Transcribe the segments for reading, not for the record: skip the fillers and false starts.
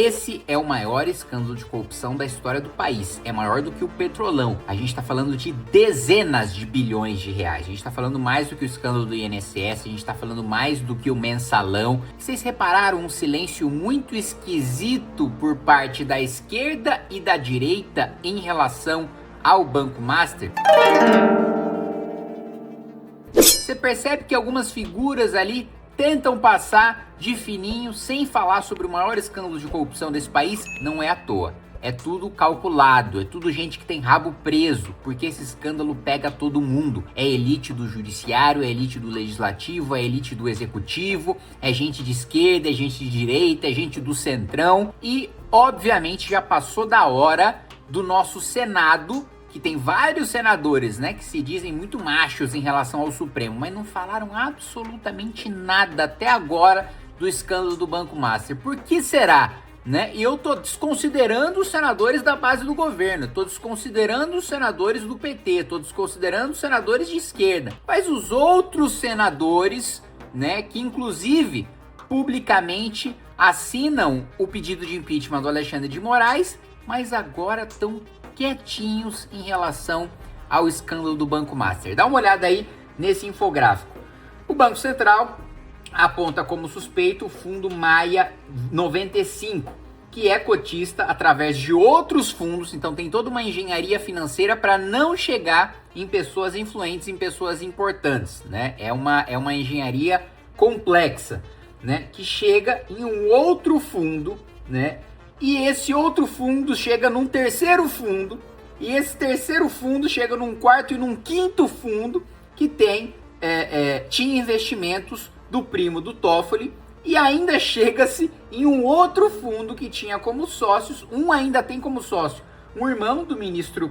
Esse é o maior escândalo de corrupção da história do país. É maior do que o Petrolão. A gente está falando de dezenas de bilhões de reais. A gente está falando mais do que o escândalo do INSS. A gente está falando mais do que o mensalão. Vocês repararam um silêncio muito esquisito por parte da esquerda e da direita em relação ao Banco Master? Você percebe que algumas figuras ali tentam passar de fininho sem falar sobre o maior escândalo de corrupção desse país? Não é à toa. É tudo calculado, é tudo gente que tem rabo preso, porque esse escândalo pega todo mundo. É elite do judiciário, é elite do legislativo, é elite do executivo, é gente de esquerda, é gente de direita, é gente do centrão. E, obviamente, já passou da hora do nosso Senado, que tem vários senadores, né, que se dizem muito machos em relação ao Supremo, mas não falaram absolutamente nada até agora do escândalo do Banco Master. Por que será? Né? E eu tô desconsiderando os senadores da base do governo, tô desconsiderando os senadores do PT, tô desconsiderando os senadores de esquerda, mas os outros senadores, né, que inclusive publicamente assinam o pedido de impeachment do Alexandre de Moraes, mas agora estão quietinhos em relação ao escândalo do Banco Master. Dá uma olhada aí nesse infográfico. O Banco Central aponta como suspeito o fundo Maia 95, que é cotista através de outros fundos, então tem toda uma engenharia financeira para não chegar em pessoas influentes, em pessoas importantes, né? É uma engenharia complexa, né? Que chega em um outro fundo, né? E esse outro fundo chega num terceiro fundo, e esse terceiro fundo chega num quarto e num quinto fundo que tinha investimentos do primo do Toffoli, e ainda chega-se em um outro fundo que tinha como sócios, ainda tem como sócio um irmão do ministro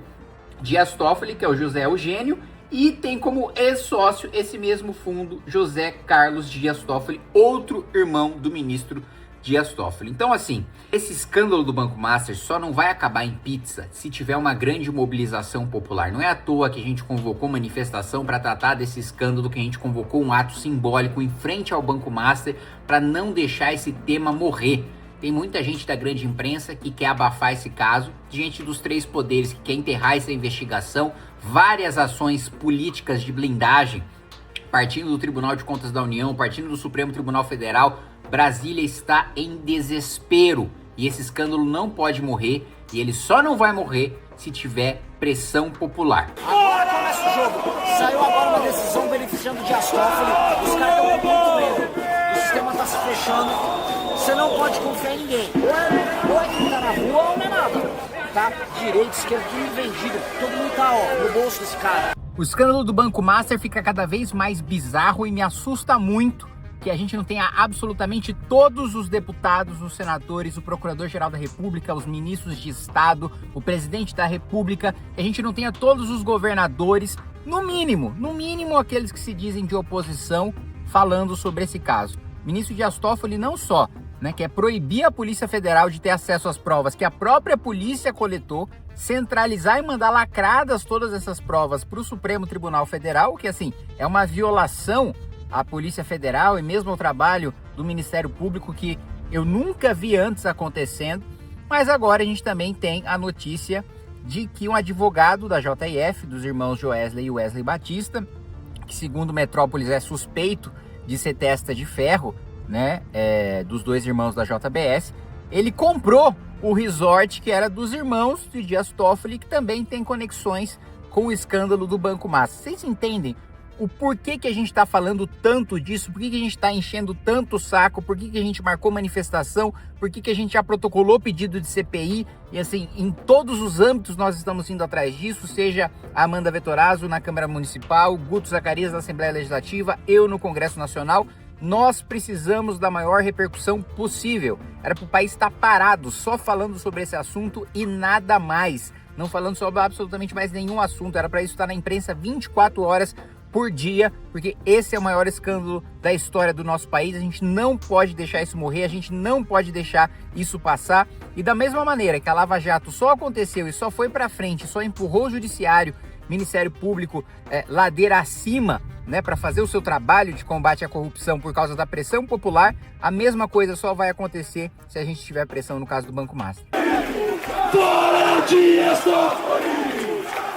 Dias Toffoli, que é o José Eugênio, e tem como ex-sócio esse mesmo fundo José Carlos Dias Toffoli, outro irmão do ministro Dias Toffoli. Então, assim, esse escândalo do Banco Master só não vai acabar em pizza se tiver uma grande mobilização popular. Não é à toa que a gente convocou manifestação para tratar desse escândalo, que a gente convocou um ato simbólico em frente ao Banco Master para não deixar esse tema morrer. Tem muita gente da grande imprensa que quer abafar esse caso, gente dos três poderes que quer enterrar essa investigação, várias ações políticas de blindagem, partindo do Tribunal de Contas da União, partindo do Supremo Tribunal Federal. Brasília está em desespero e esse escândalo não pode morrer, e ele só não vai morrer se tiver pressão popular. Agora começa o jogo. Saiu agora uma decisão beneficiando o Dias Toffoli. Os caras estão com muito medo. O sistema está se fechando. Você não pode confiar em ninguém. Ou é quem tá na rua ou não é nada. Tá? Direita, esquerda, tudo vendido. Todo mundo tá, no bolso desse cara. O escândalo do Banco Master fica cada vez mais bizarro e me assusta muito que a gente não tenha absolutamente todos os deputados, os senadores, o Procurador-Geral da República, os ministros de Estado, o Presidente da República, que a gente não tenha todos os governadores, no mínimo aqueles que se dizem de oposição, falando sobre esse caso. O ministro Dias Toffoli não só, né, quer proibir a Polícia Federal de ter acesso às provas que a própria polícia coletou, centralizar e mandar lacradas todas essas provas para o Supremo Tribunal Federal, que assim, é uma violação à Polícia Federal e mesmo ao trabalho do Ministério Público, que eu nunca vi antes acontecendo. Mas agora a gente também tem a notícia de que um advogado da JF, dos irmãos Joesley e Wesley Batista, que segundo Metrópolis é suspeito de ser testa de ferro, né, dos dois irmãos da JBS, ele comprou o resort que era dos irmãos de Dias Toffoli, que também tem conexões com o escândalo do Banco Master. Vocês entendem o porquê que a gente está falando tanto disso? Por que a gente está enchendo tanto o saco? Por que a gente marcou manifestação? Por que a gente já protocolou pedido de CPI? E assim, em todos os âmbitos nós estamos indo atrás disso, seja a Amanda Vettorazzo na Câmara Municipal, Guto Zacarias na Assembleia Legislativa, eu no Congresso Nacional. Nós precisamos da maior repercussão possível. Era para o país estar parado, só falando sobre esse assunto e nada mais. Não falando sobre absolutamente mais nenhum assunto. Era para isso estar na imprensa 24 horas por dia, porque esse é o maior escândalo da história do nosso país. A gente não pode deixar isso morrer, a gente não pode deixar isso passar. E da mesma maneira que a Lava Jato só aconteceu e só foi para frente, só empurrou o Judiciário, Ministério Público ladeira acima, né, para fazer o seu trabalho de combate à corrupção por causa da pressão popular, a mesma coisa só vai acontecer se a gente tiver pressão no caso do Banco Master. Fora Dias Toffoli!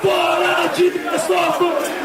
Fora Dias Toffoli!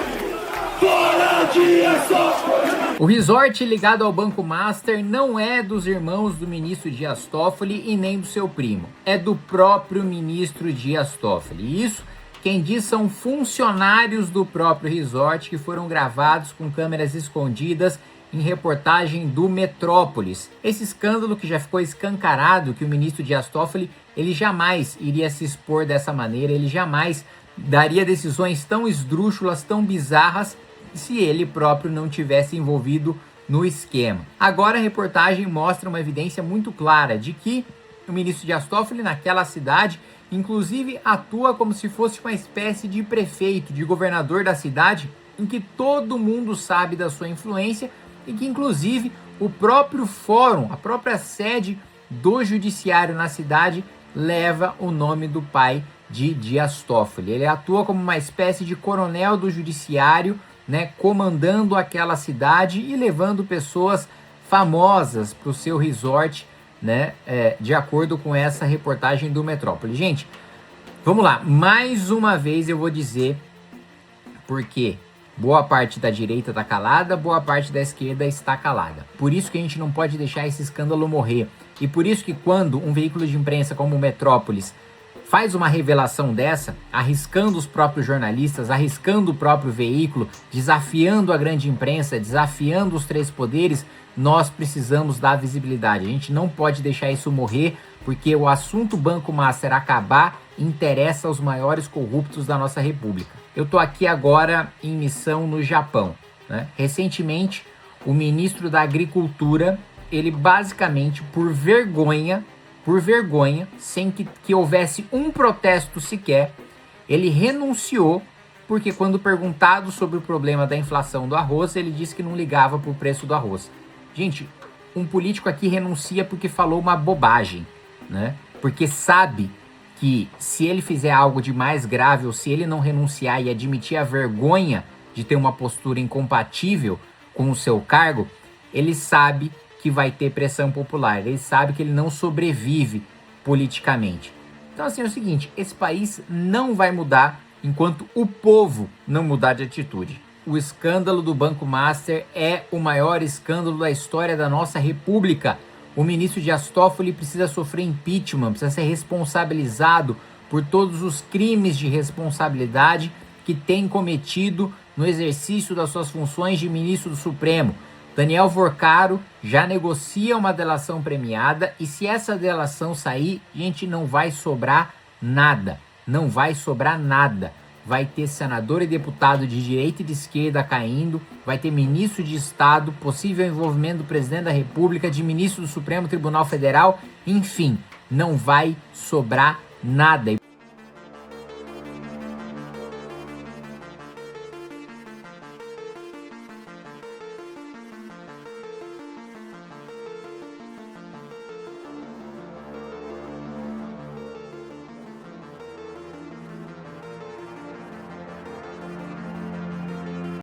Fora Dias Toffoli! O resort ligado ao Banco Master não é dos irmãos do ministro Dias Toffoli e nem do seu primo. É do próprio ministro Dias Toffoli. E isso, quem diz, são funcionários do próprio resort que foram gravados com câmeras escondidas em reportagem do Metrópolis. Esse escândalo que já ficou escancarado, que o ministro Dias Toffoli, ele jamais iria se expor dessa maneira, ele jamais daria decisões tão esdrúxulas, tão bizarras, se ele próprio não tivesse envolvido no esquema. Agora a reportagem mostra uma evidência muito clara de que o ministro Dias Toffoli naquela cidade, inclusive, atua como se fosse uma espécie de prefeito, de governador da cidade, em que todo mundo sabe da sua influência e que, inclusive, o próprio fórum, a própria sede do judiciário na cidade leva o nome do pai de Dias Toffoli. Ele atua como uma espécie de coronel do judiciário, né, comandando aquela cidade e levando pessoas famosas para o seu resort, né, de acordo com essa reportagem do Metrópole. Gente, vamos lá, mais uma vez eu vou dizer porque boa parte da direita está calada, boa parte da esquerda está calada. Por isso que a gente não pode deixar esse escândalo morrer. E por isso que quando um veículo de imprensa como o Metrópolis faz uma revelação dessa, arriscando os próprios jornalistas, arriscando o próprio veículo, desafiando a grande imprensa, desafiando os três poderes, nós precisamos dar visibilidade. A gente não pode deixar isso morrer, porque o assunto Banco Master acabar interessa aos maiores corruptos da nossa república. Eu tô aqui agora em missão no Japão, né? Recentemente, o ministro da Agricultura, ele basicamente, por vergonha, sem que houvesse um protesto sequer, ele renunciou, porque quando perguntado sobre o problema da inflação do arroz, ele disse que não ligava para o preço do arroz. Gente, um político aqui renuncia porque falou uma bobagem, né? Porque sabe que se ele fizer algo de mais grave, ou se ele não renunciar e admitir a vergonha de ter uma postura incompatível com o seu cargo, ele sabe que vai ter pressão popular, ele sabe que ele não sobrevive politicamente. Então assim, é o seguinte, esse país não vai mudar enquanto o povo não mudar de atitude. O escândalo do Banco Master é o maior escândalo da história da nossa república. O ministro Dias Toffoli precisa sofrer impeachment, precisa ser responsabilizado por todos os crimes de responsabilidade que tem cometido no exercício das suas funções de ministro do Supremo. Daniel Vorcaro já negocia uma delação premiada e se essa delação sair, gente, não vai sobrar nada. Não vai sobrar nada. Vai ter senador e deputado de direita e de esquerda caindo, vai ter ministro de Estado, possível envolvimento do presidente da República, de ministro do Supremo Tribunal Federal, enfim, não vai sobrar nada. E